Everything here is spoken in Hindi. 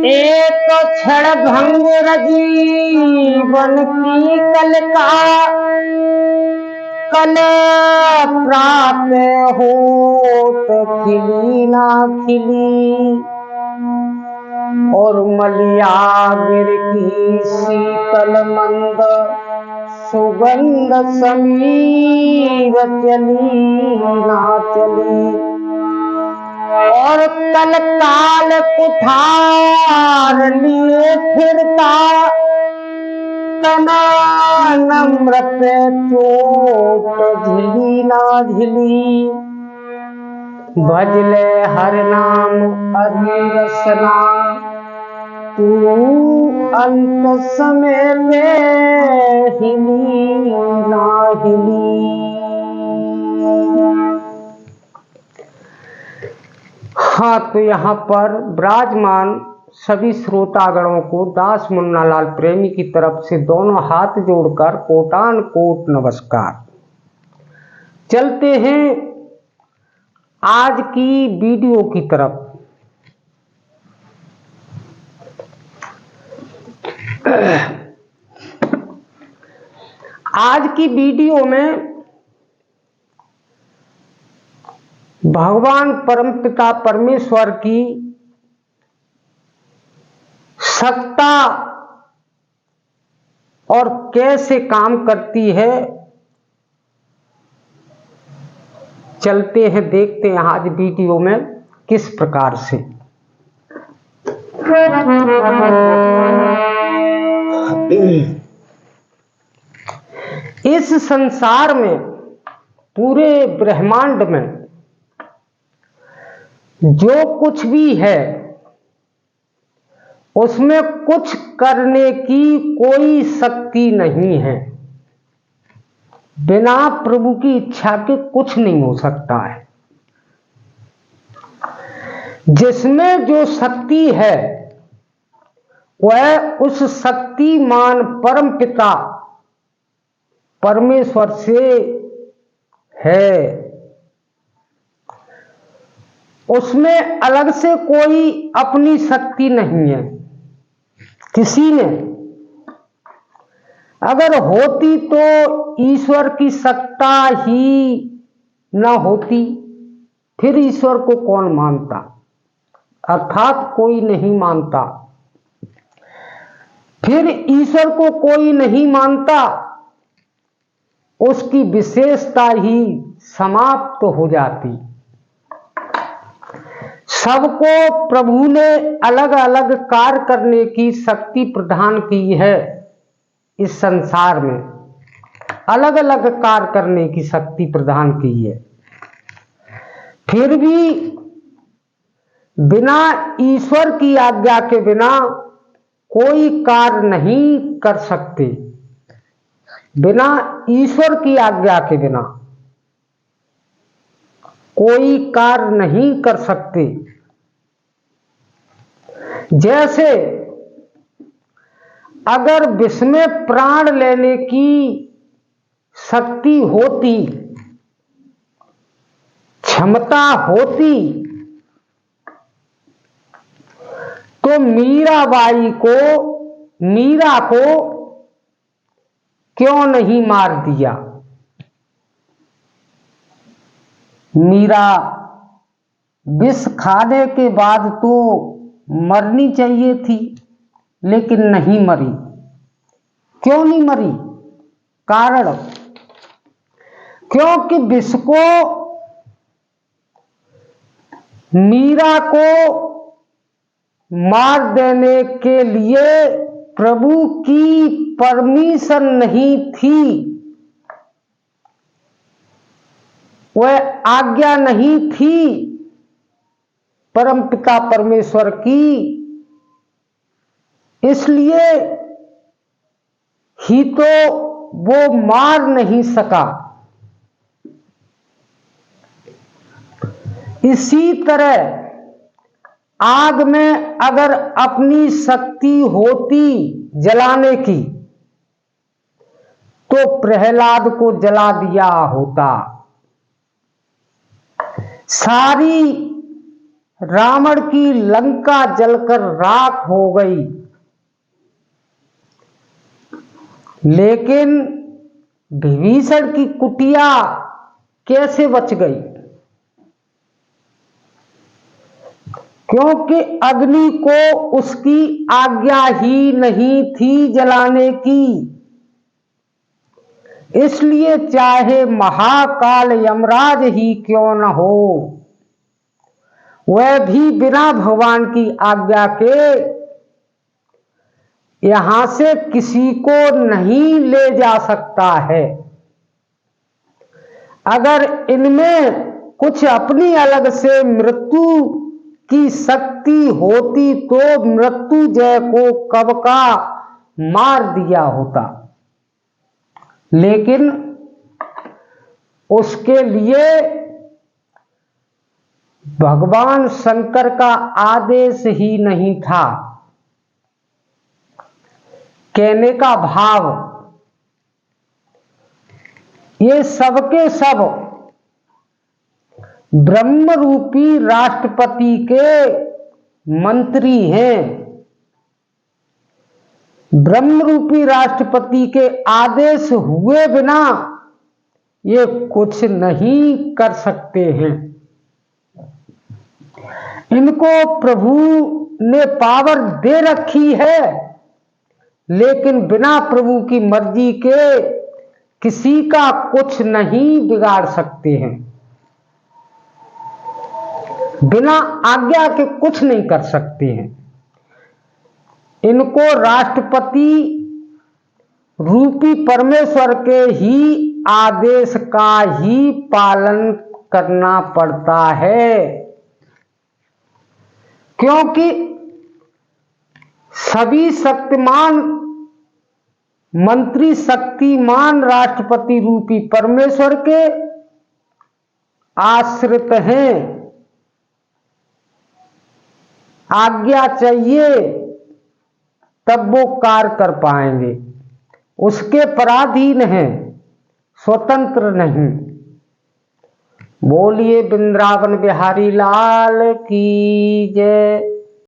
एक क्षण भंगुर जीवन की कल प्राप्त होत खिली ना खिली, और मलियागिर की शीतल मंद सुगंध समीर चली ना चली, और कल काल कुठार लिए फिरता तना नम्र पे चोट झिली ना झिली, भजले हर नाम हरि रसना तू अंत समय में हिली ना हिली। हाँ, तो यहाँ पर विराजमान सभी श्रोतागणों को दास मुन्नालाल प्रेमी की तरफ से दोनों हाथ जोड़कर कोटान कोट नमस्कार। चलते हैं आज की वीडियो की तरफ। आज की वीडियो में भगवान परमपिता परमेश्वर की सत्ता और कैसे काम करती है, चलते हैं देखते हैं आज वीडियो में किस प्रकार से। इस संसार में, पूरे ब्रह्मांड में जो कुछ भी है उसमें कुछ करने की कोई शक्ति नहीं है। बिना प्रभु की इच्छा के कुछ नहीं हो सकता है। जिसमें जो शक्ति है वह उस शक्तिमान परम पिता परमेश्वर से है। उसमें अलग से कोई अपनी शक्ति नहीं है किसी ने। अगर होती तो ईश्वर की सत्ता ही न होती, फिर ईश्वर को कौन मानता, अर्थात कोई नहीं मानता। फिर ईश्वर को कोई नहीं मानता, उसकी विशेषता ही समाप्त हो जाती। सबको प्रभु ने अलग अलग कार्य करने की शक्ति प्रदान की है। इस संसार में अलग अलग कार्य करने की शक्ति प्रदान की है, फिर भी बिना ईश्वर की आज्ञा के बिना कोई कार्य नहीं कर सकते। बिना ईश्वर की आज्ञा के बिना कोई कार्य नहीं कर सकते। जैसे अगर विष में प्राण लेने की शक्ति होती, क्षमता होती, तो मीरा को क्यों नहीं मार दिया? मीरा विष खाने के बाद तो मरनी चाहिए थी, लेकिन नहीं मरी। क्यों नहीं मरी? कारण, क्योंकि विष को मीरा को मार देने के लिए प्रभु की परमिशन नहीं थी, वह आज्ञा नहीं थी परमपिता परमेश्वर की। इसलिए ही तो वो मार नहीं सका। इसी तरह आग में अगर अपनी शक्ति होती जलाने की, तो प्रहलाद को जला दिया होता। सारी रावण की लंका जलकर राख हो गई, लेकिन विभीषण की कुटिया कैसे बच गई? क्योंकि अग्नि को उसकी आज्ञा ही नहीं थी जलाने की। इसलिए चाहे महाकाल यमराज ही क्यों न हो, वह भी बिना भगवान की आज्ञा के यहां से किसी को नहीं ले जा सकता है। अगर इनमें कुछ अपनी अलग से मृत्यु की शक्ति होती तो मृत्युंजय को कब का मार दिया होता, लेकिन उसके लिए भगवान शंकर का आदेश ही नहीं था। कहने का भाव, ये सबके सब ब्रह्म रूपी राष्ट्रपति के मंत्री हैं। ब्रह्म रूपी राष्ट्रपति के आदेश हुए बिना ये कुछ नहीं कर सकते हैं। इनको प्रभु ने पावर दे रखी है, लेकिन बिना प्रभु की मर्जी के किसी का कुछ नहीं बिगाड़ सकते हैं। बिना आज्ञा के कुछ नहीं कर सकते हैं। इनको राष्ट्रपति रूपी परमेश्वर के ही आदेश का ही पालन करना पड़ता है, क्योंकि सभी शक्तिमान मंत्री शक्तिमान राष्ट्रपति रूपी परमेश्वर के आश्रित हैं। आज्ञा चाहिए तब वो कार्य कर पाएंगे, उसके पराधीन हैं, स्वतंत्र नहीं। बोलिए वृंदावन बिहारी लाल की जय।